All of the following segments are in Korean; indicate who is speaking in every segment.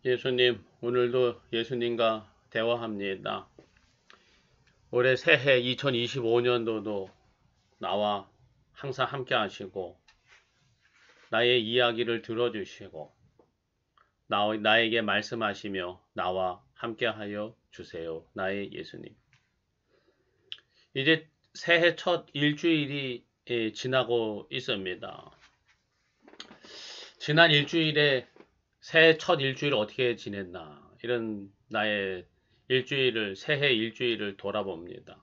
Speaker 1: 예수님, 오늘도 예수님과 대화합니다. 올해 새해 2025년도도 나와 항상 함께 하시고, 나의 이야기를 들어주시고, 나에게 말씀하시며 나와 함께 하여 주세요. 나의 예수님. 이제 새해 첫 일주일이 지나고 있습니다. 지난 일주일에 새해 첫 일주일을 어떻게 지냈나, 이런 나의 새해 일주일을 돌아봅니다.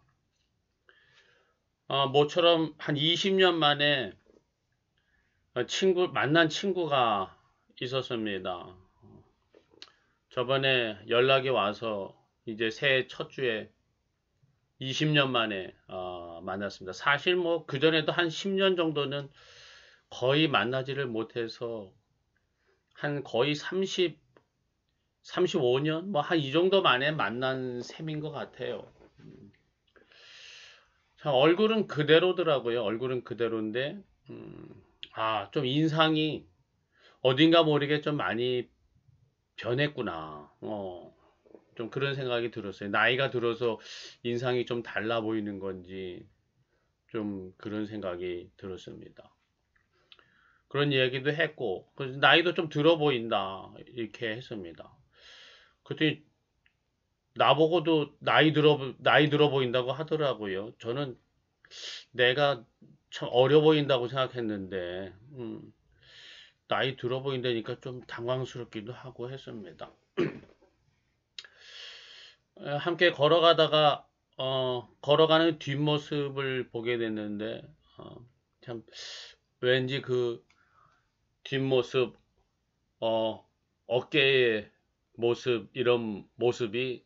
Speaker 1: 모처럼 한 20년 만에 만난 친구가 있었습니다. 저번에 연락이 와서 이제 새해 첫 주에 20년 만에 만났습니다. 사실 뭐 그전에도 한 10년 정도는 거의 만나지를 못해서 한 거의 35년? 뭐 한 이 정도 만에 만난 셈인 것 같아요. 자, 얼굴은 그대로더라고요. 얼굴은 그대로인데, 좀 인상이 어딘가 모르게 좀 많이 변했구나. 좀 그런 생각이 들었어요. 나이가 들어서 인상이 좀 달라 보이는 건지, 좀 그런 생각이 들었습니다. 그런 얘기도 했고, 나이도 좀 들어 보인다. 이렇게 했습니다. 그랬더니 나보고도 나이 들어 보인다고 하더라고요. 저는 내가 참 어려 보인다고 생각했는데, 나이 들어 보인다니까 좀 당황스럽기도 하고 했습니다. 함께 걸어가다가, 걸어가는 뒷모습을 보게 됐는데, 참, 왠지 그 뒷모습, 어깨의 모습, 이런 모습이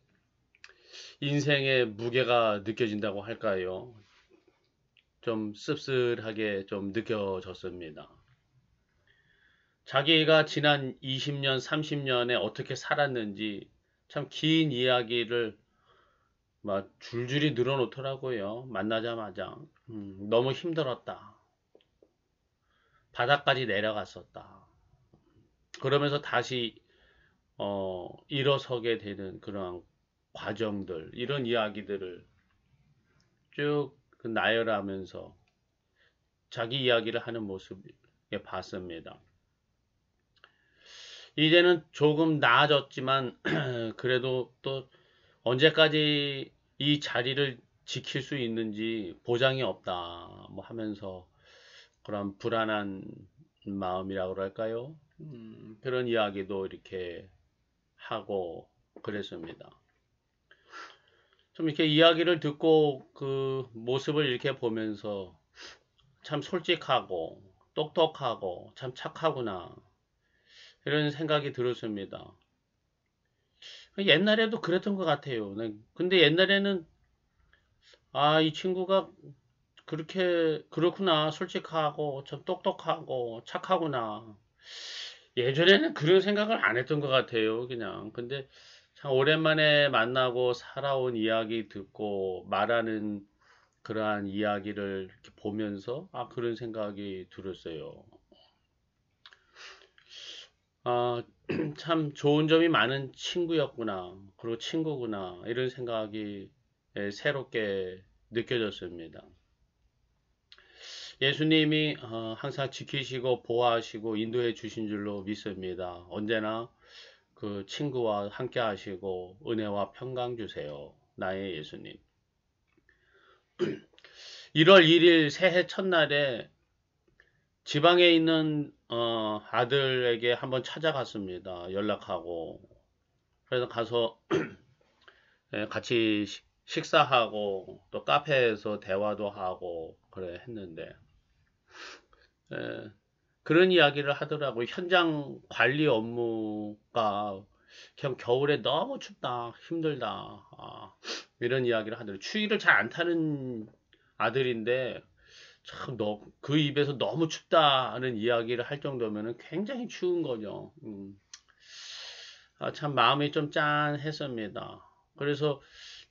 Speaker 1: 인생의 무게가 느껴진다고 할까요? 좀 씁쓸하게 좀 느껴졌습니다. 자기가 지난 20년, 30년에 어떻게 살았는지 참 긴 이야기를 막 줄줄이 늘어놓더라고요. 만나자마자. 너무 힘들었다. 바닥까지 내려갔었다. 그러면서 다시 일어서게 되는 그런 과정들, 이런 이야기들을 쭉 나열하면서 자기 이야기를 하는 모습에 봤습니다. 이제는 조금 나아졌지만 그래도 또 언제까지 이 자리를 지킬 수 있는지 보장이 없다 뭐 하면서 그런 불안한 마음이라고 그럴까요? 그런 이야기도 이렇게 하고 그랬습니다. 좀 이렇게 이야기를 듣고 그 모습을 이렇게 보면서 참 솔직하고 똑똑하고 참 착하구나 이런 생각이 들었습니다. 옛날에도 그랬던 것 같아요. 근데 옛날에는 이 친구가 그렇구나. 솔직하고 참 똑똑하고 착하구나. 예전에는 그런 생각을 안 했던 것 같아요. 그냥. 근데 참 오랜만에 만나고 살아온 이야기 듣고 말하는 그러한 이야기를 이렇게 보면서 그런 생각이 들었어요. 아, 참 좋은 점이 많은 친구였구나. 그리고 친구구나. 이런 생각이 새롭게 느껴졌습니다. 예수님이 항상 지키시고 보호하시고 인도해 주신 줄로 믿습니다. 언제나 그 친구와 함께 하시고 은혜와 평강 주세요. 나의 예수님. 1월 1일 새해 첫날에 지방에 있는 아들에게 한번 찾아갔습니다. 연락하고. 그래서 가서 같이 식사하고 또 카페에서 대화도 하고 그래 했는데 그런 이야기를 하더라고요. 현장 관리 업무가 그냥 겨울에 너무 춥다, 힘들다, 이런 이야기를 하더라고요. 추위를 잘 안 타는 아들인데 참 그 입에서 너무 춥다는 이야기를 할 정도면 굉장히 추운 거죠. 참 마음이 좀 짠했습니다. 그래서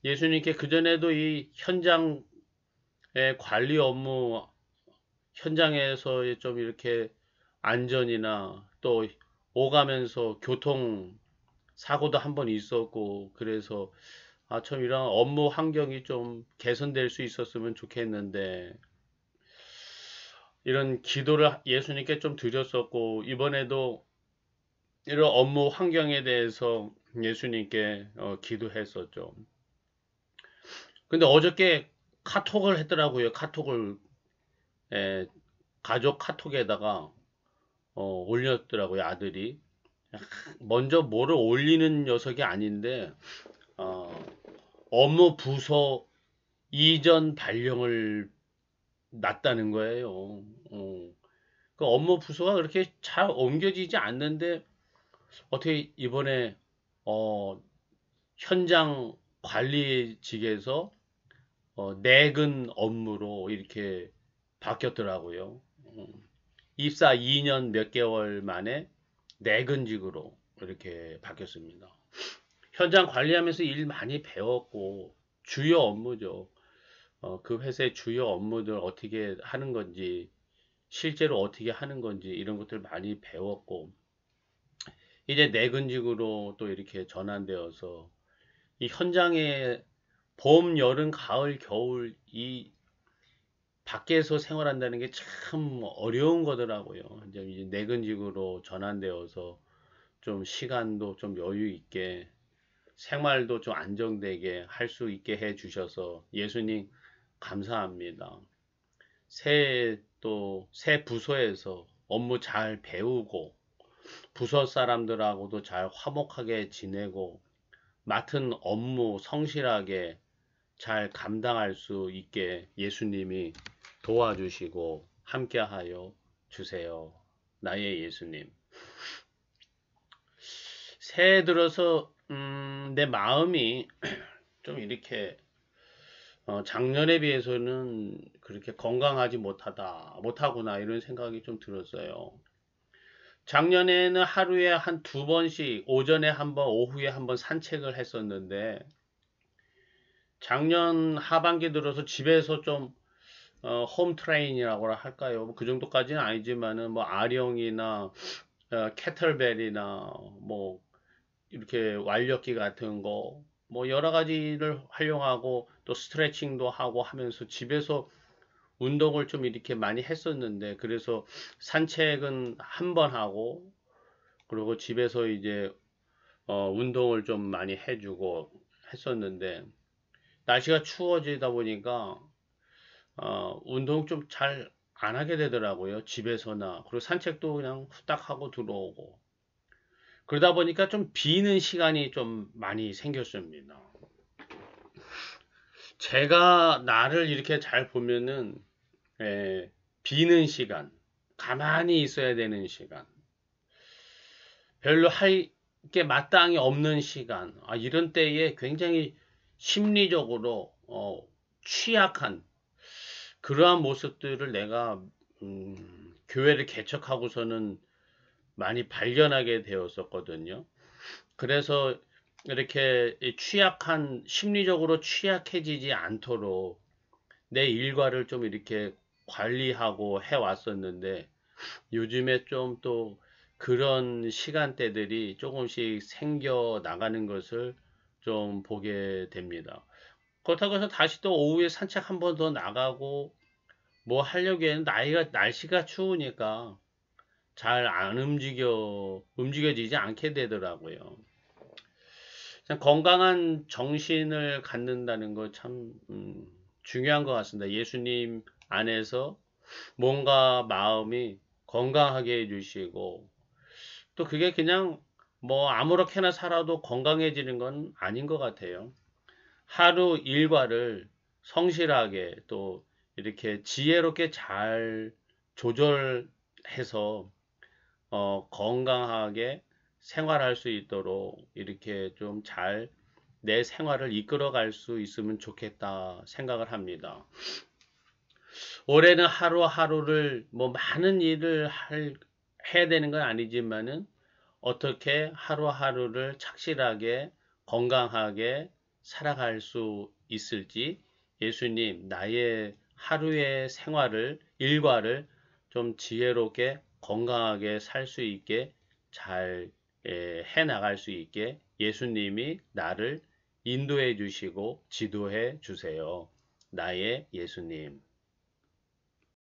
Speaker 1: 예수님께 그전에도 이 현장의 관리 업무, 현장에서 좀 이렇게 안전이나 또 오가면서 교통 사고도 한 번 있었고, 그래서 참 이런 업무 환경이 좀 개선될 수 있었으면 좋겠는데, 이런 기도를 예수님께 좀 드렸었고, 이번에도 이런 업무 환경에 대해서 예수님께 기도했었죠. 근데 어저께 카톡을 했더라고요. 카톡을, 에, 가족 카톡에다가 올렸더라고요, 아들이. 먼저 뭐를 올리는 녀석이 아닌데, 어, 업무 부서 이전 발령을 놨다는 거예요. 그 업무 부서가 그렇게 잘 옮겨지지 않는데, 어떻게 이번에, 어, 현장 관리직에서 내근 업무로 이렇게 바뀌었더라고요. 입사 2년 몇 개월 만에 내근직으로 이렇게 바뀌었습니다. 현장 관리하면서 일 많이 배웠고, 주요 업무죠. 그 회사의 주요 업무들 어떻게 하는 건지, 실제로 어떻게 하는 건지 이런 것들 많이 배웠고, 이제 내근직으로 또 이렇게 전환되어서 이 현장에 봄, 여름, 가을, 겨울 이 밖에서 생활한다는 게 참 어려운 거더라고요. 이제 내근직으로 전환되어서 좀 시간도 좀 여유 있게 생활도 좀 안정되게 할 수 있게 해 주셔서 예수님 감사합니다. 새 부서에서 업무 잘 배우고 부서 사람들하고도 잘 화목하게 지내고 맡은 업무 성실하게 잘 감당할 수 있게 예수님이 도와주시고 함께하여 주세요. 나의 예수님. 새해 들어서 내 마음이 좀 이렇게 작년에 비해서는 그렇게 건강하지 못하구나 이런 생각이 좀 들었어요. 작년에는 하루에 한 두 번씩 오전에 한 번, 오후에 한 번 산책을 했었는데 작년 하반기 들어서 집에서 좀 홈 트레인이라고 할까요? 그 정도까지는 아니지만은 뭐 아령이나 캐틀벨이나 뭐 이렇게 완력기 같은 거 뭐 여러 가지를 활용하고 또 스트레칭도 하고 하면서 집에서 운동을 좀 이렇게 많이 했었는데 그래서 산책은 한 번 하고 그리고 집에서 이제 운동을 좀 많이 해주고 했었는데 날씨가 추워지다 보니까 운동 좀 잘 안 하게 되더라고요. 집에서나. 그리고 산책도 그냥 후딱 하고 들어오고. 그러다 보니까 좀 비는 시간이 좀 많이 생겼습니다. 제가 나를 이렇게 잘 보면은, 비는 시간, 가만히 있어야 되는 시간, 별로 할 게 마땅히 없는 시간, 이런 때에 굉장히 심리적으로, 취약한, 그러한 모습들을 내가 교회를 개척하고서는 많이 발견하게 되었었거든요. 그래서 이렇게 심리적으로 취약해지지 않도록 내 일과를 좀 이렇게 관리하고 해왔었는데 요즘에 좀 또 그런 시간대들이 조금씩 생겨 나가는 것을 좀 보게 됩니다. 그렇다고 해서 다시 또 오후에 산책 한 번 더 나가고 뭐 하려기에는 날씨가 추우니까 잘 안 움직여지지 않게 되더라고요. 건강한 정신을 갖는다는 거 참, 중요한 것 같습니다. 예수님 안에서 몸과 마음이 건강하게 해주시고, 또 그게 그냥 뭐 아무렇게나 살아도 건강해지는 건 아닌 것 같아요. 하루 일과를 성실하게 또 이렇게 지혜롭게 잘 조절해서 건강하게 생활할 수 있도록 이렇게 좀 잘 내 생활을 이끌어 갈 수 있으면 좋겠다 생각을 합니다. 올해는 하루하루를 뭐 많은 일을 해야 되는 건 아니지만은 어떻게 하루하루를 착실하게 건강하게 살아갈 수 있을지 예수님 나의 하루의 생활을 일과를 좀 지혜롭게 건강하게 살 수 있게 잘 해 나갈 수 있게 예수님이 나를 인도해 주시고 지도해 주세요. 나의 예수님.